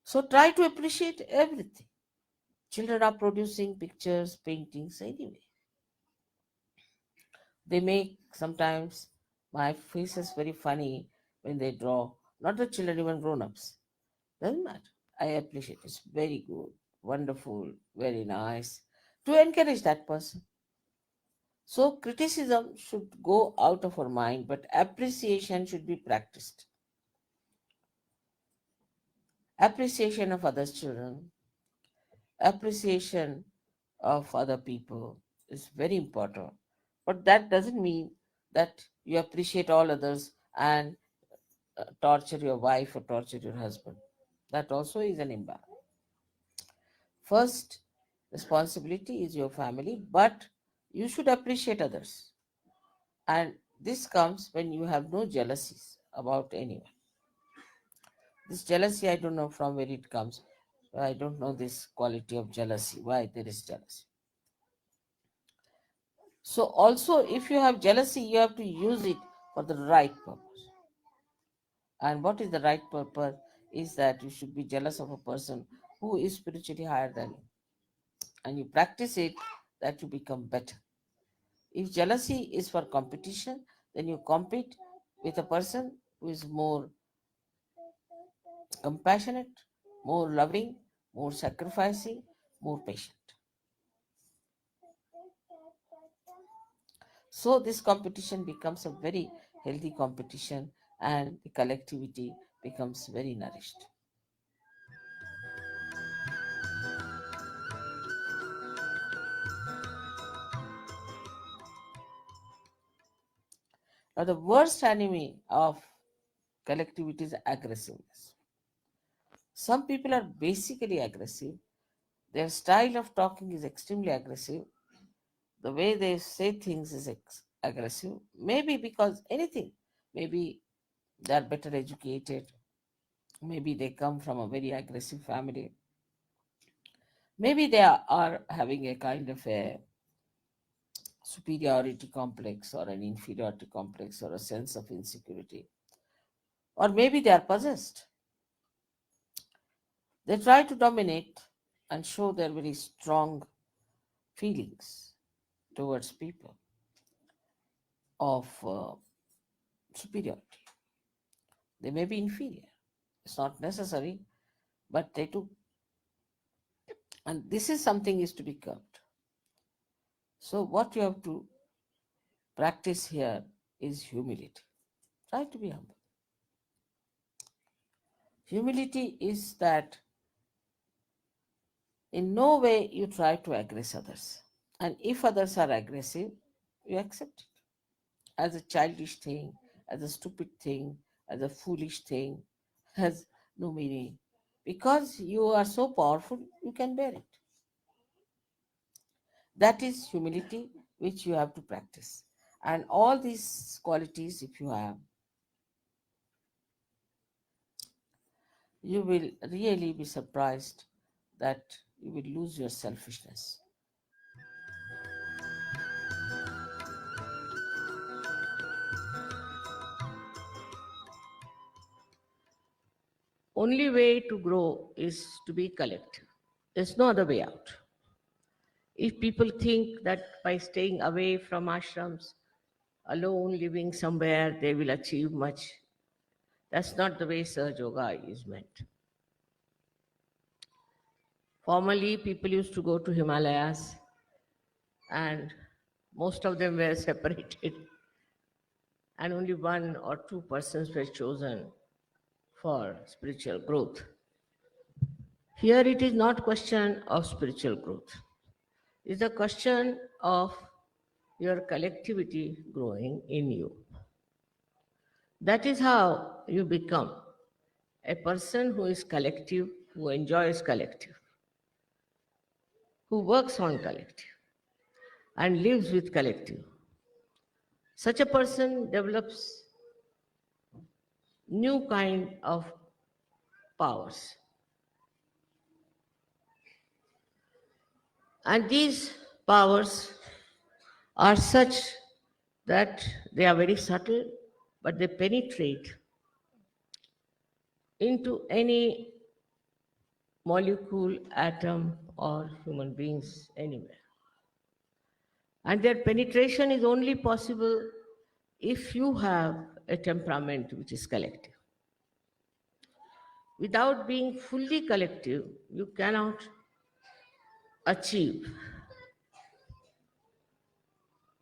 So try to appreciate everything. Children are producing pictures, paintings anyway. They make sometimes my face is very funny when they draw. Not the children, even grown-ups. Doesn't matter. I appreciate it. It's very good, wonderful, very nice. To encourage that person. So criticism should go out of our mind, but appreciation should be practiced. Appreciation of others' children, appreciation of other people is very important. But that doesn't mean that you appreciate all others and torture your wife or torture your husband. That also is an imbalance. First responsibility is your family, but you should appreciate others. And this comes when you have no jealousies about anyone. This jealousy, I don't know from where it comes. I don't know this quality of jealousy, why there is jealousy. So also if you have jealousy, you have to use it for the right purpose. And what is the right purpose is that you should be jealous of a person who is spiritually higher than you. And you practice it that you become better. If jealousy is for competition, then you compete with a person who is more compassionate, more loving, more sacrificing, more patient. So this competition becomes a very healthy competition and the collectivity becomes very nourished. Now the worst enemy of collectivity is aggressiveness. Some people are basically aggressive. Their style of talking is extremely aggressive. The way they say things is aggressive. Maybe because anything. Maybe they are better educated. Maybe they come from a very aggressive family. Maybe they are having a kind of a superiority complex or an inferiority complex or a sense of insecurity. Or maybe they are possessed. They try to dominate and show their very strong feelings towards people of superiority. They may be inferior. It's not necessary, but they do. And this is something is to be curbed. So what you have to practice here is humility. Try to be humble. Humility is that in no way you try to aggress others. And if others are aggressive, you accept it as a childish thing, as a stupid thing, as a foolish thing, has no meaning. Because you are so powerful, you can bear it. That is humility which you have to practice. And all these qualities, if you have, you will really be surprised that you will lose your selfishness. Only way to grow is to be collective. There's no other way out. If people think that by staying away from ashrams, alone living somewhere, they will achieve much, that's not the way Sahaja Yoga is meant. Formerly, people used to go to Himalayas and most of them were separated and only 1 or 2 persons were chosen for spiritual growth. Here it is not question of spiritual growth. It's a question of your collectivity growing in you. That is how you become a person who is collective, who enjoys collective, who works on collective and lives with collective. Such a person develops new kind of powers. And these powers are such that they are very subtle, but they penetrate into any molecule, atom, or human beings anywhere. And their penetration is only possible if you have a temperament which is collective. Without being fully collective, you cannot achieve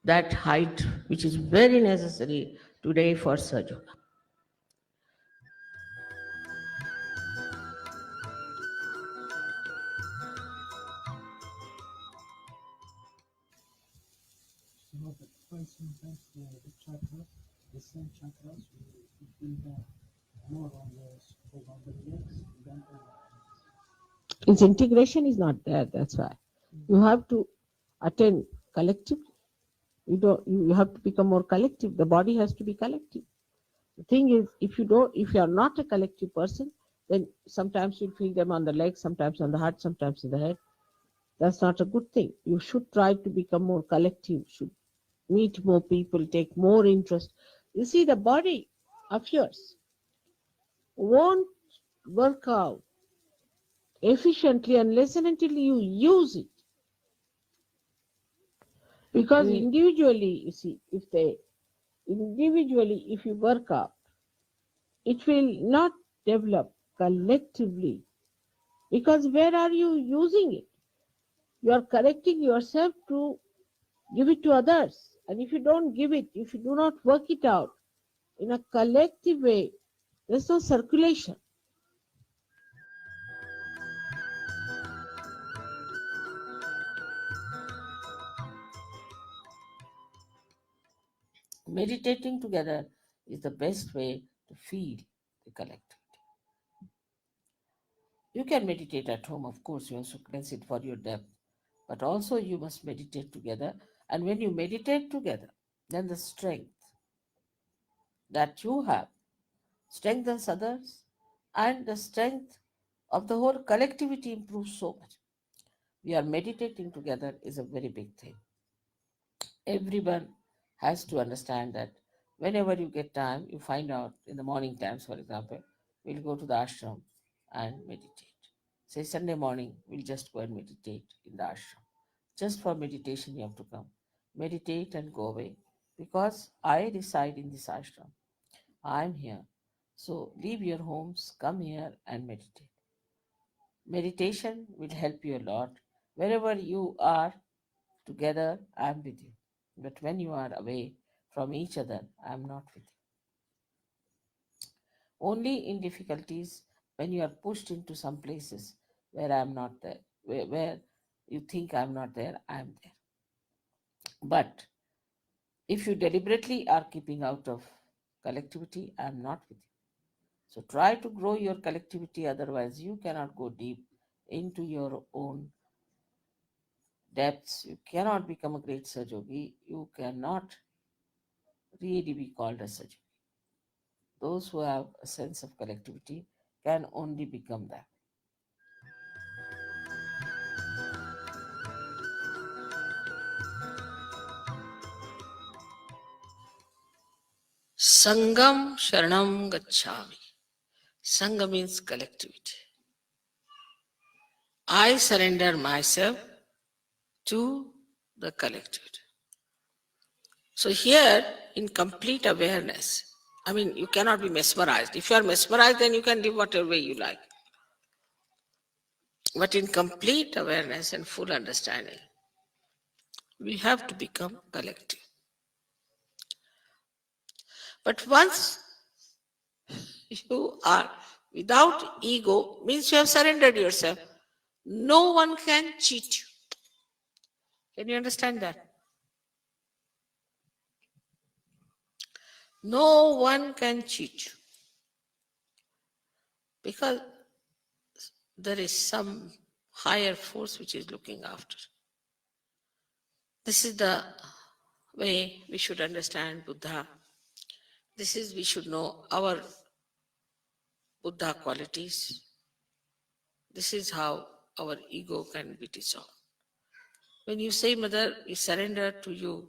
that height which is very necessary today for Sahaja Yoga. So the person has the chakras, the same chakras, we feel that more on the legs than Its integration is not there, that's why. You have to attain collective. You have to become more collective. The body has to be collective. The thing is, if you are not a collective person, then sometimes you'll feel them on the legs, sometimes on the heart, sometimes in the head. That's not a good thing. You should try to become more collective, should meet more people, take more interest. You see, the body of yours won't work out efficiently unless and until you use it. Because individually, you see, if you work out, it will not develop collectively. Because where are you using it? You are correcting yourself to give it to others. And if you don't give it, if you do not work it out in a collective way, there's no circulation. Meditating together is the best way to feel the collectivity. You can meditate at home, of course, you also cleanse it for your depth, but also you must meditate together. And when you meditate together, then the strength that you have strengthens others, and the strength of the whole collectivity improves so much. We are meditating together is a very big thing. Everyone has to understand that whenever you get time, you find out in the morning times, for example, we'll go to the ashram and meditate. Say Sunday morning, we'll just go and meditate in the ashram. Just for meditation, you have to come. Meditate and go away. Because I reside in this ashram. I'm here. So leave your homes, come here and meditate. Meditation will help you a lot. Wherever you are together, I'm with you. But when you are away from each other, I'm not with you. Only in difficulties, when you are pushed into some places where I'm not there, where you think I'm not there, I'm there. But if you deliberately are keeping out of collectivity, I'm not with you. So try to grow your collectivity, otherwise you cannot go deep into your own depths. You cannot become a great Sajogi. You cannot really be called a Sajogi. Those who have a sense of collectivity can only become that. Sangam Sharanam Gacchami. Sangha means collectivity. I surrender myself to the collectivity. So here, in complete awareness, you cannot be mesmerized. If you are mesmerized, then you can live whatever way you like. But in complete awareness and full understanding, we have to become collective. But once you are without ego, means you have surrendered yourself. No one can cheat you. Can you understand that? No one can cheat you. Because there is some higher force which is looking after. This is the way we should understand Buddha. We should know our Buddha qualities. This is how our ego can be dissolved. When you say, Mother, we surrender to you,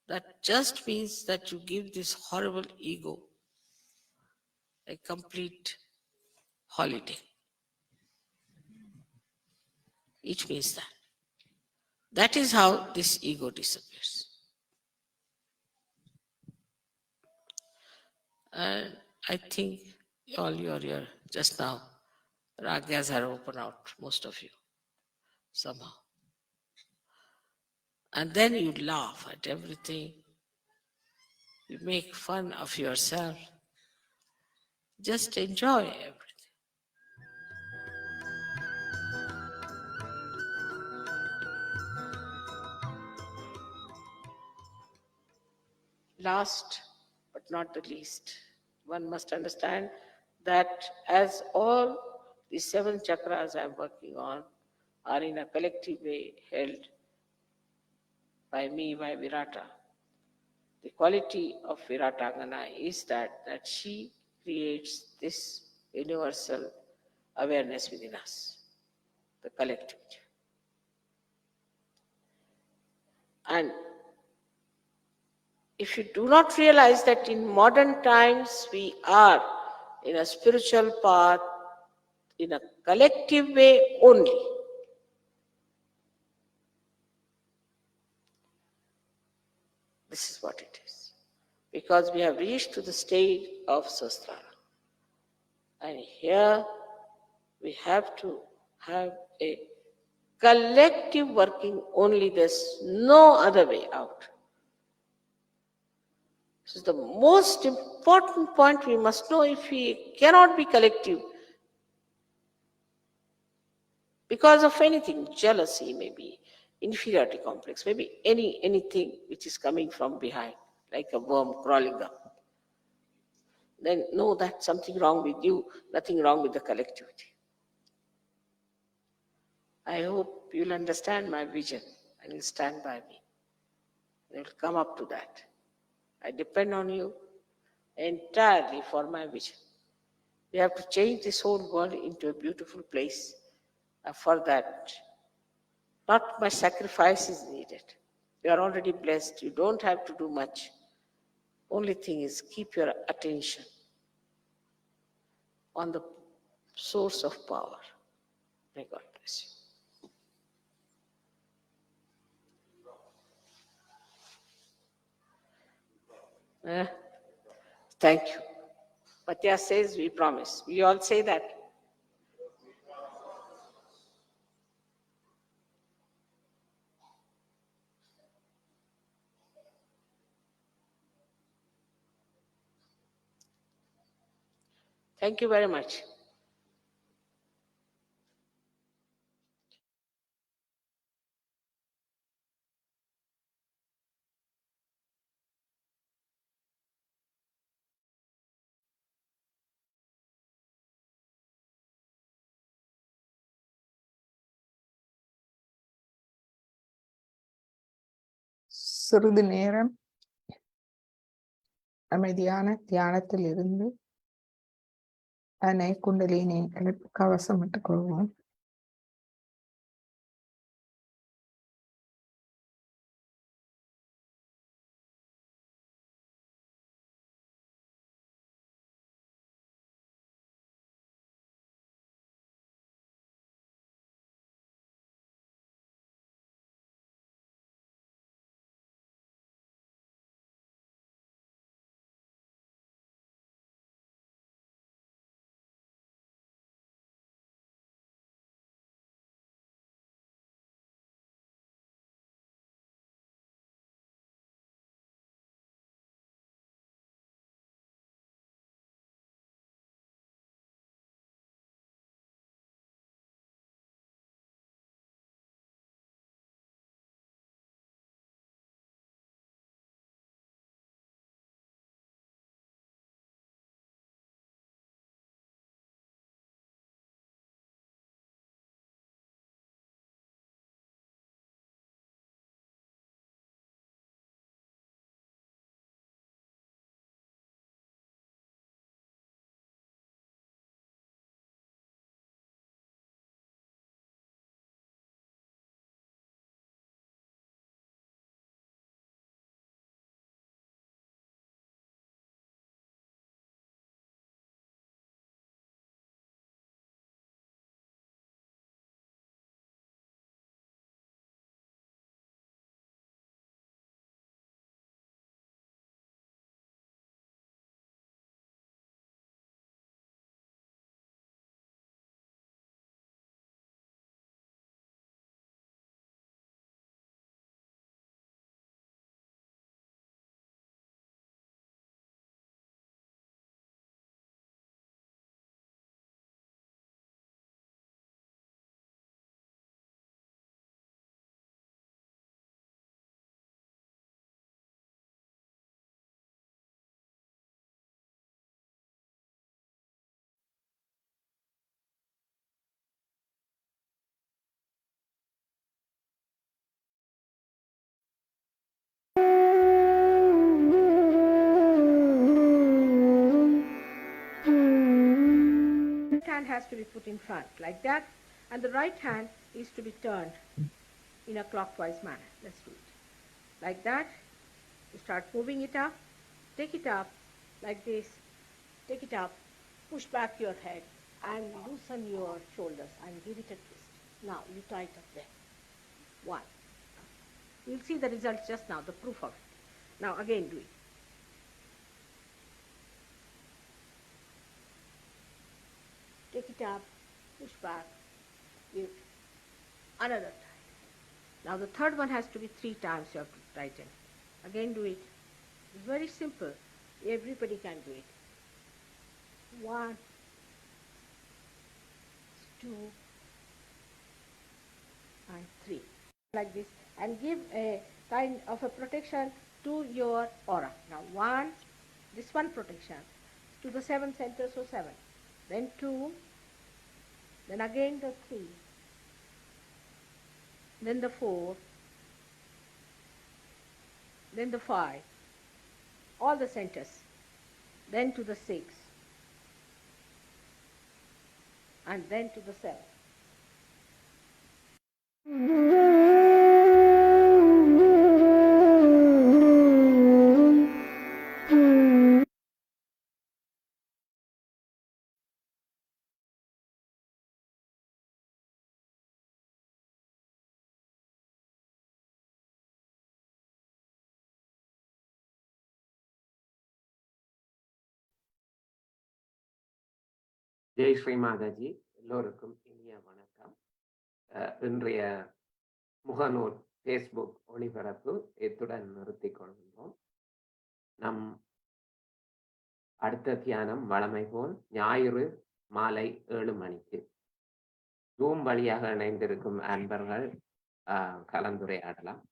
that just means that you give this horrible ego a complete holiday. It means that. That is how this ego disappears. And I think all your just now, ragyas are open out, most of you, somehow. And then you laugh at everything. You make fun of yourself. Just enjoy everything. Last but not the least, one must understand that as all the 7 chakras I'm working on are in a collective way held by me, by Virata, the quality of Viratangana is that she creates this universal awareness within us, the collectivity. And if you do not realize that in modern times we are in a spiritual path in a collective way only, this is what it is. Because we have reached to the state of Sastra. And here we have to have a collective working only. There's no other way out. This is the most important point we must know. If we cannot be collective because of anything, jealousy maybe, inferiority complex, maybe anything which is coming from behind, like a worm crawling up, then know that something wrong with you, nothing wrong with the collectivity. I hope you'll understand my vision and you'll stand by me. You'll come up to that. I depend on you entirely for my vision. We have to change this whole world into a beautiful place. For that, not much sacrifice is needed. You are already blessed. You don't have to do much. Only thing is keep your attention on the source of power. May God bless you. Thank you. Patya says we promise. We all say that. Thank you very much. சிறிது நேரம் அமைதியான தியானத்தில் இருந்து அதனை குண்டலினி எழுப்பு கவசமிட்டுக் கொள்வோம். Hand has to be put in front like that, and the right hand is to be turned in a clockwise manner. Let's do it like that. You start moving it up, take it up like this, take it up, push back your head and loosen your shoulders and give it a twist. Now you tighten up there. 1. You'll see the results just now, the proof of it. Now again do it. Take it up, push back, give another time. Now the third one has to be 3 times you have to tighten. Again do it. It's very simple. Everybody can do it. 1, 2, and 3. Like this. And give a kind of a protection to your aura. Now 1, this one protection to the 7 centers, so 7. Then 2, then again the 3, then the 4, then the 5, all the centers, then to the 6, and then to the 7. Jai Sri Mataji. எல்லோருக்கும் இனிய வணக்கம். இன்றைய முகநூல் Facebook ஒளிபரப்பு இத்துடன் நிறுத்திக் கொள்கின்றோம். நம் அடுத்த தியானம் வழமை போல் ஞாயிறு மாலை 7 மணிக்கு ஜூம் வழியாக இணைந்திருக்கும் அன்பர்கள் கலந்துரையாடலாம்.